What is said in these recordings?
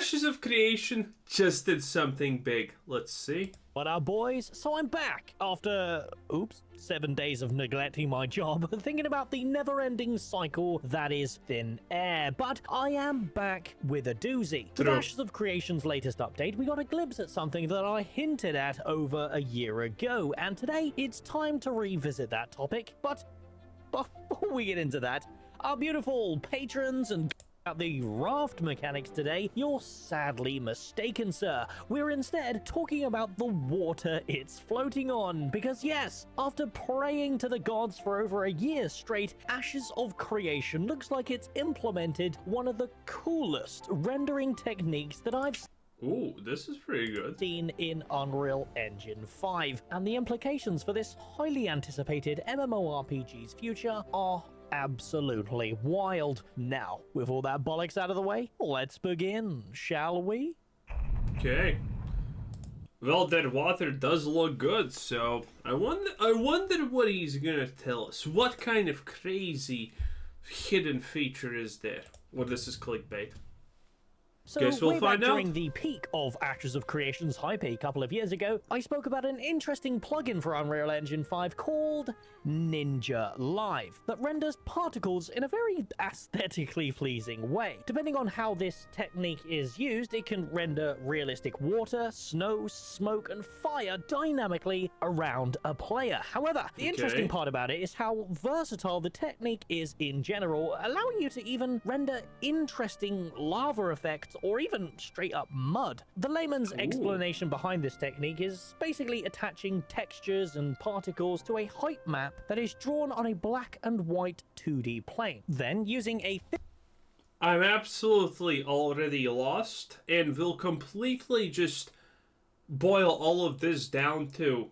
Ashes of Creation just did something big. Let's see. What up, boys? So I'm back after, 7 days of neglecting my job, thinking about the never-ending cycle that is thin air. But I am back with a doozy. With Ashes of Creation's latest update, we got a glimpse at something that I hinted at over a year ago, and today it's time to revisit that topic. But before we get into that, our beautiful patrons and about the raft mechanics today, you're sadly mistaken, sir. We're instead talking about the water it's floating on, because yes, after praying to the gods for over a year straight, Ashes of Creation looks like it's implemented one of the coolest rendering techniques that I've Ooh, this is pretty good. seen in Unreal Engine 5, and the implications for this highly anticipated MMORPG's future are absolutely wild. Now, with all that bollocks out of the way, let's begin, shall we? Okay. Well, that water does look good, so I wonder what he's gonna tell us. What kind of crazy hidden feature is there? Well, this is clickbait. So, Guess we'll way back find out. during the peak of Ashes of Creation's hype a couple of years ago, I spoke about an interesting plugin for Unreal Engine 5 called Ninja Live that renders particles in a very aesthetically pleasing way. Depending on how this technique is used, it can render realistic water, snow, smoke, and fire dynamically around a player. However, the interesting part about it is how versatile the technique is in general, allowing you to even render interesting lava effects or even straight up mud. The layman's explanation behind this technique is basically attaching textures and particles to a height map that is drawn on a black and white 2D plane. Then, using a I'm absolutely already lost, and will completely just boil all of this down to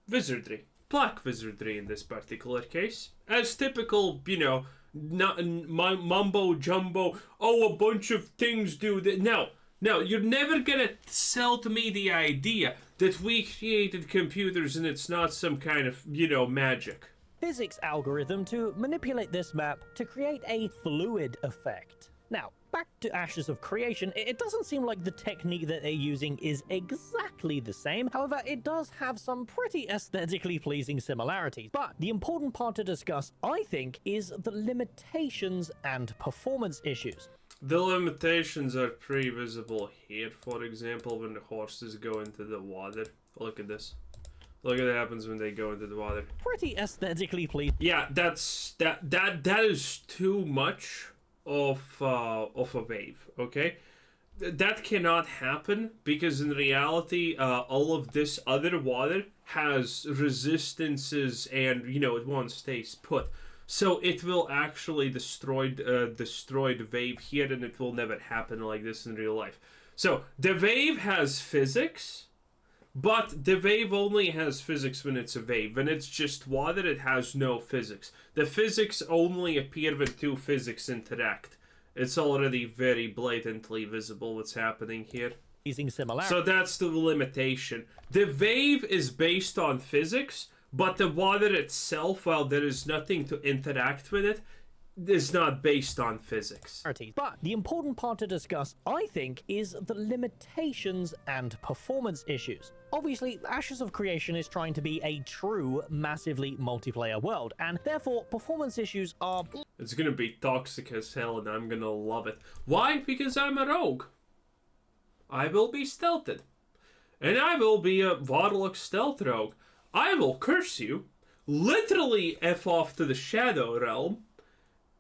wizardry. Black wizardry in this particular case. As typical, you know, not mumbo jumbo, oh, a bunch of things do that. No, you're never gonna sell to me the idea that we created computers and it's not some kind of, you know, magic. physics algorithm to manipulate this map to create a fluid effect. Now, back to Ashes of Creation, it doesn't seem like the technique that they're using is exactly the same. However, it does have some pretty aesthetically pleasing similarities. But the important part to discuss, I think, is the limitations and performance issues. The limitations are pretty visible here. For example, when the horses go into the water. Look at this. Look at what happens when they go into the water. Pretty aesthetically pleasing. Yeah, that is too much of a wave, okay? That cannot happen because in reality, all of this other water has resistances and, you know, it won't stay put. So it will actually destroy the wave here, and it will never happen like this in real life. So the wave has physics, but the wave only has physics when it's a wave. When it's just water, it has no physics. The physics only appear when two physics interact. It's already very blatantly visible what's happening here. So that's the limitation. The wave is based on physics, but the water itself, while there is nothing to interact with it, is not based on physics. But the important part to discuss, I think, is the limitations and performance issues. Obviously, Ashes of Creation is trying to be a true, massively multiplayer world, and therefore performance issues are... It's gonna be toxic as hell, and I'm gonna love it. Why? Because I'm a rogue. I will be stealthed. And I will be a Warlock stealth rogue. I will curse you, literally F off to the Shadow Realm,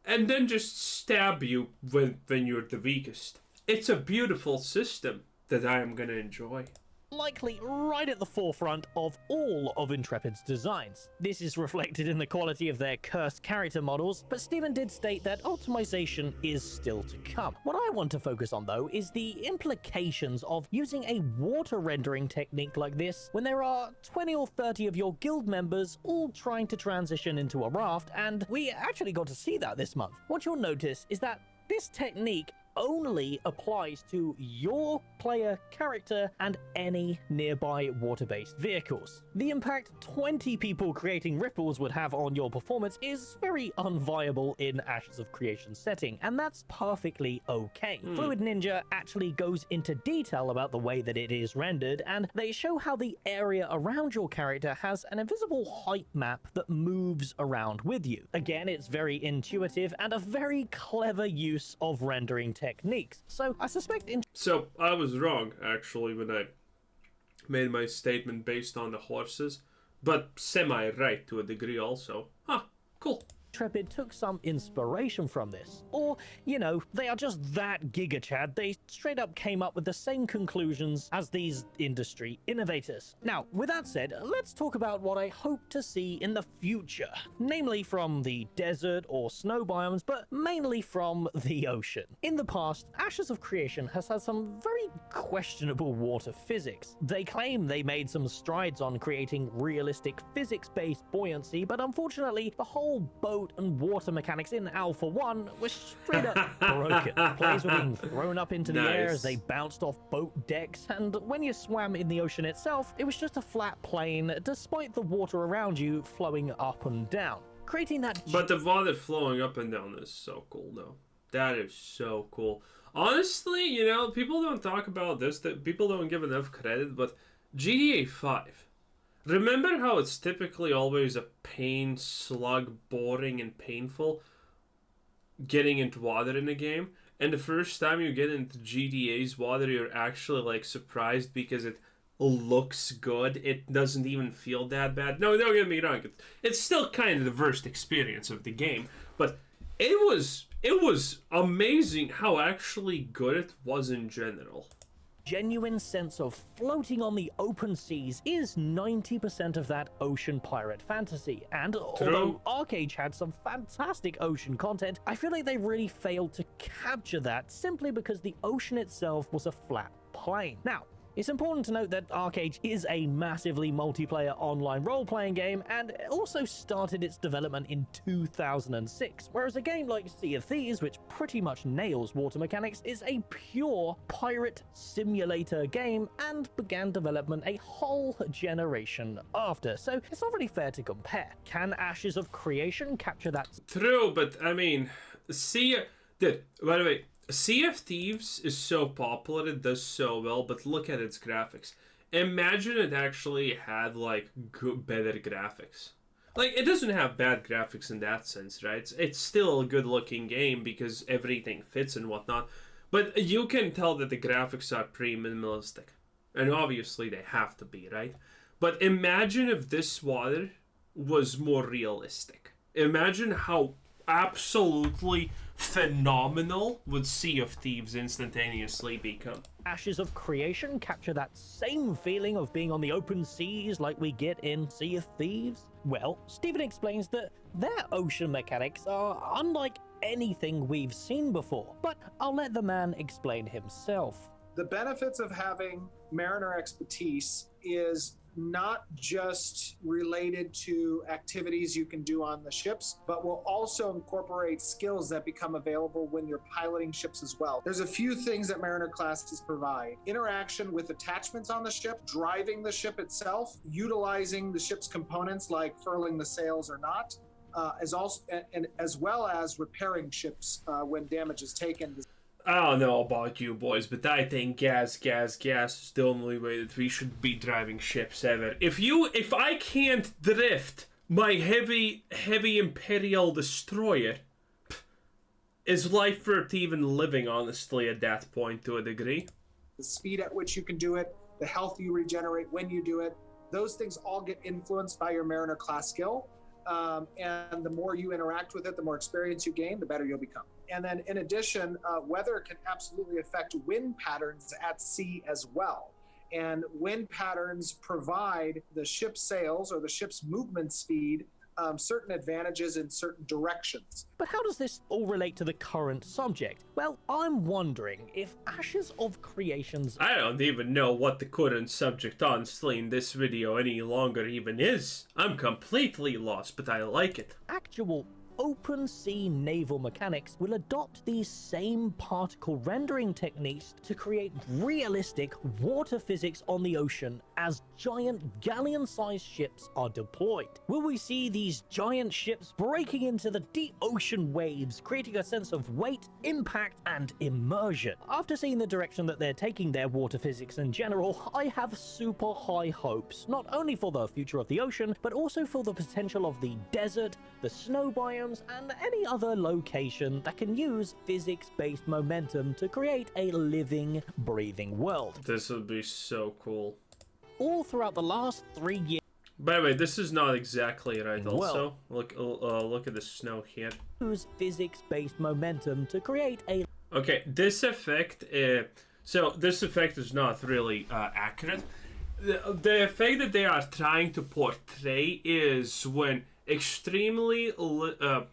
and then just stab you when you're the weakest. It's a beautiful system that I am gonna enjoy. Likely right at the forefront of all of Intrepid's designs. This is reflected in the quality of their cursed character models, but Steven did state that optimization is still to come. What I want to focus on, though, is the implications of using a water rendering technique like this when there are 20 or 30 of your guild members all trying to transition into a raft, and we actually got to see that this month. What you'll notice is that this technique only applies to your player character and any nearby water-based vehicles. The impact 20 people creating ripples would have on your performance is very unviable in Ashes of Creation setting, and that's perfectly okay. Fluid Ninja actually goes into detail about the way that it is rendered, and they show how the area around your character has an invisible height map that moves around with you. Again, it's very intuitive and a very clever use of rendering techniques. So I suspect So I was wrong, actually, when I made my statement based on the horses, but semi-right to a degree also. Huh, cool. Intrepid took some inspiration from this. Or, you know, they are just that Giga Chad, they straight up came up with the same conclusions as these industry innovators. Now, with that said, let's talk about what I hope to see in the future. Namely from the desert or snow biomes, but mainly from the ocean. In the past, Ashes of Creation has had some very questionable water physics. They claim they made some strides on creating realistic physics-based buoyancy, but unfortunately, the whole boat and water mechanics in Alpha 1 were straight up broken. Players were being thrown up into the air as they bounced off boat decks, and when you swam in the ocean itself, it was just a flat plane despite the water around you flowing up and down. Creating that... But the water flowing up and down is so cool, though. That is so cool. Honestly, you know, people don't talk about this, that people don't give enough credit, but GTA 5... Remember how it's typically always a pain, slug, boring, and painful getting into water in a game? And the first time you get into GTA's water, you're actually, like, surprised because it looks good. It doesn't even feel that bad. No, don't get me wrong. It's still kind of the worst experience of the game. But it was amazing how actually good it was in general. Genuine sense of floating on the open seas is 90% of that ocean pirate fantasy. And although Arcade had some fantastic ocean content, I feel like they really failed to capture that simply because the ocean itself was a flat plane. Now, it's important to note that Arcade is a massively multiplayer online role-playing game and also started its development in 2006, whereas a game like Sea of Thieves, which pretty much nails water mechanics, is a pure pirate simulator game and began development a whole generation after, so it's not really fair to compare. Can Ashes of Creation capture that? True, but I mean, by the way, Sea of Thieves is so popular, it does so well, but look at its graphics. Imagine it actually had, like, better graphics. Like, it doesn't have bad graphics in that sense, right? It's still a good-looking game because everything fits and whatnot, but you can tell that the graphics are pretty minimalistic. And obviously they have to be, right? But imagine if this water was more realistic. Imagine how absolutely phenomenal would Sea of Thieves instantaneously become. Ashes of Creation capture that same feeling of being on the open seas like we get in Sea of Thieves? Well, Steven explains that their ocean mechanics are unlike anything we've seen before, but I'll let the man explain himself. The benefits of having mariner expertise is not just related to activities you can do on the ships, but will also incorporate skills that become available when you're piloting ships as well. There's a few things that Mariner classes provide. Interaction with attachments on the ship, driving the ship itself, utilizing the ship's components like furling the sails or not, as well as repairing ships when damage is taken. I don't know about you boys, but I think gas is the only way that we should be driving ships ever. If I can't drift my heavy Imperial destroyer, is life worth even living, honestly, at that point to a degree? The speed at which you can do it, the health you regenerate when you do it, those things all get influenced by your Mariner class skill. And the more you interact with it, the more experience you gain, the better you'll become. And then in addition, weather can absolutely affect wind patterns at sea as well. And wind patterns provide the ship's sails or the ship's movement speed certain advantages in certain directions. But how does this all relate to the current subject? Well, I'm wondering if Ashes of Creation's... I don't even know what the current subject honestly in this video any longer even is. I'm completely lost, but I like it. Actual open sea naval mechanics will adopt these same particle rendering techniques to create realistic water physics on the ocean as giant galleon-sized ships are deployed. Will we see these giant ships breaking into the deep ocean waves, creating a sense of weight, impact, and immersion? After seeing the direction that they're taking their water physics in general, I have super high hopes, not only for the future of the ocean, but also for the potential of the desert, the snow biomes, and any other location that can use physics-based momentum to create a living, breathing world. This would be so cool. All throughout the last 3 years. By the way, this is not exactly right. Also, look at the snow here. Use physics-based momentum to create a. Okay, this effect. So this effect is not really accurate. The effect that they are trying to portray is when extremely. I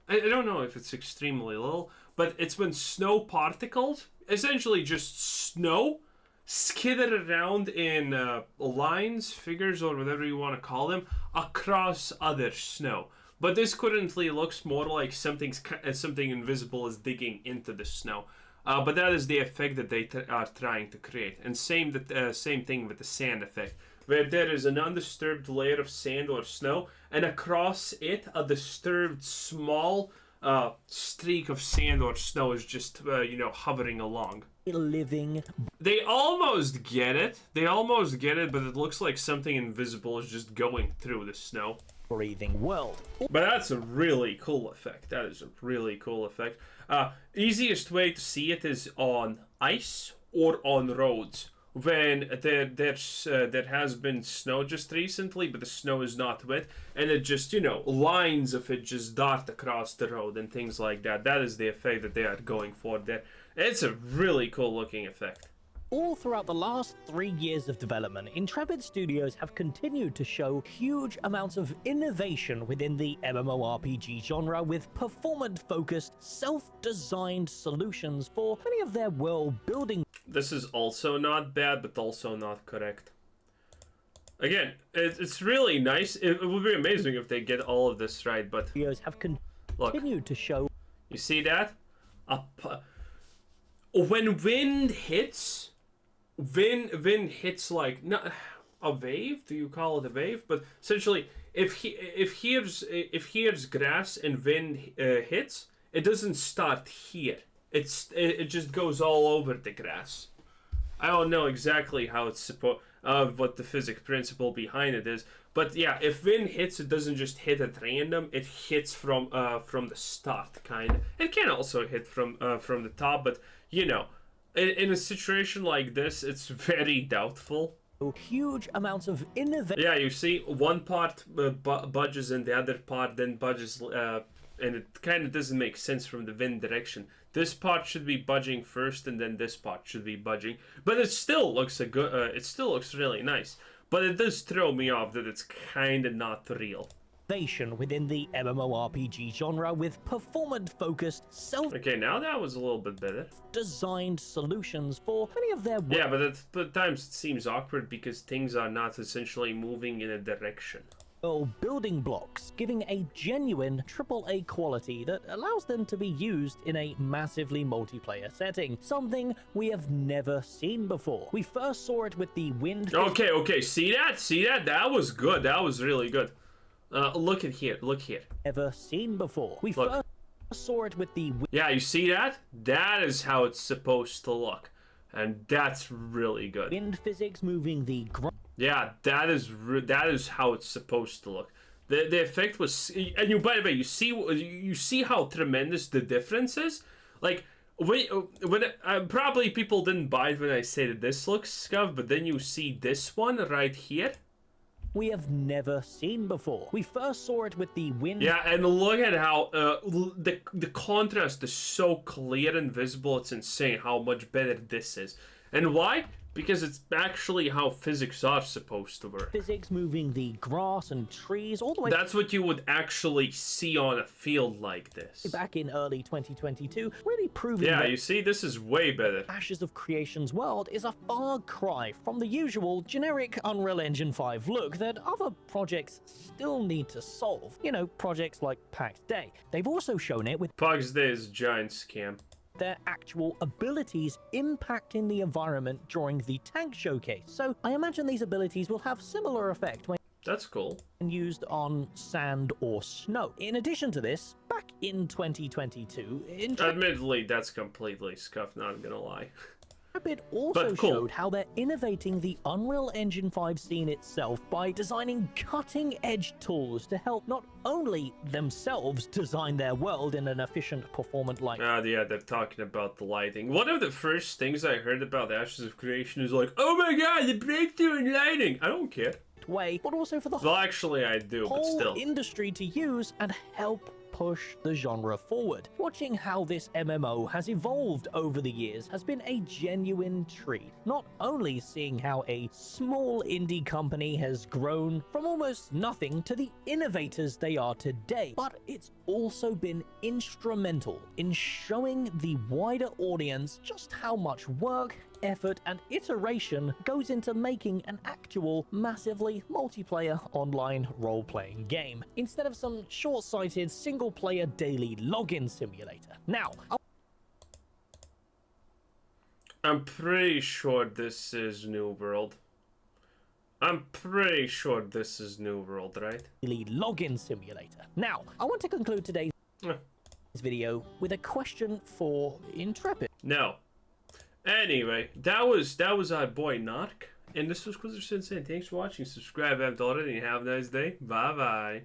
don't know if it's extremely little, but it's when snow particles, essentially just snow, skitter around in lines, figures, or whatever you want to call them, across other snow. But this currently looks more like something invisible is digging into the snow. But that is the effect that they are trying to create. And same thing with the sand effect, where there is an undisturbed layer of sand or snow, and across it, a disturbed small streak of sand or snow is just, hovering along. Living. They almost get it, but it looks like something invisible is just going through the snow. Breathing world. But that's a really cool effect. That is a really cool effect. Easiest way to see it is on ice or on roads. When there has been snow just recently, but the snow is not wet, and it just, lines of it just dart across the road and things like that. That is the effect that they are going for there. It's a really cool looking effect. All throughout the last 3 years of development, Intrepid Studios have continued to show huge amounts of innovation within the MMORPG genre with performance-focused, self-designed solutions for many of their world-building. This is also not bad, but also not correct. Again, it's really nice. It would be amazing if they get all of this right, but Studios have continued to show. You see that? When wind hits like not a wave. Do you call it a wave? But essentially, if here's grass and wind hits, it doesn't start here. It just goes all over the grass. I don't know exactly how it's what the physics principle behind it is, but yeah, if wind hits, it doesn't just hit at random. It hits from the start, kind of. It can also hit from the top, but in a situation like this, it's very doubtful. Huge amounts of innovation. Yeah, you see, one part budges and the other part then budges, and it kind of doesn't make sense from the wind direction. This part should be budging first, and then this part should be budging. But it still looks it still looks really nice. But it does throw me off that it's kind of not real. Within the MMORPG genre with performance-focused, Okay, now that was a little bit better. Designed solutions for many of their. Yeah, but at times it seems awkward because things are not essentially moving in a direction. Building blocks, giving a genuine AAA quality that allows them to be used in a massively multiplayer setting, something we have never seen before. We first saw it with the wind. Okay, see that? That was good. That was really good. Look here. Never seen before. We first saw it with the. Yeah, you see that? That is how it's supposed to look, and that's really good. Wind physics moving the. Yeah, that is how it's supposed to look. The effect was, and by the way, you see how tremendous the difference is. Like when probably people didn't buy it when I say that this looks scuffed, but then you see this one right here. We have never seen before. We first saw it with the wind. Yeah, and look at how the contrast is so clear and visible. It's insane how much better this is. And why? Because it's actually how physics are supposed to work. Physics moving the grass and trees all the way That's what you would actually see on a field like this. back in early 2022, really proving Yeah, that you see, this is way better. Ashes of Creation's world is a far cry from the usual generic Unreal Engine 5 look that other projects still need to solve. You know, projects like Pact Day. They've also shown it with Pug's Day is a giant scam. their actual abilities impacting the environment during the tank showcase. So I imagine these abilities will have similar effect when That's cool. used on sand or snow. In addition to this, back in 2022, Admittedly, that's completely scuffed, not gonna lie. Intrepid also But cool. showed how they're innovating the Unreal Engine 5 scene itself by designing cutting-edge tools to help not only themselves design their world in an efficient, performant-like Yeah, they're talking about the lighting. One of the first things I heard about Ashes of Creation is like, oh my god, the breakthrough in lighting! I don't care. way, but also for the Well, actually, I do, but whole still. industry to use and help push the genre forward. Watching how this MMO has evolved over the years has been a genuine treat. Not only seeing how a small indie company has grown from almost nothing to the innovators they are today, but it's also been instrumental in showing the wider audience just how much work, effort, and iteration goes into making an actual massively multiplayer online role-playing game, instead of some short-sighted single-player daily login simulator. Now, I'm pretty sure this is New World. I'm pretty sure this is New World, right? daily login simulator. Now, I want to conclude today's Eh, video with a question for Intrepid. No. Anyway, that was our boy Narc, and this was Quizzer Sensei. Thanks for watching. Subscribe if you haven't already, and have a nice day. Bye bye.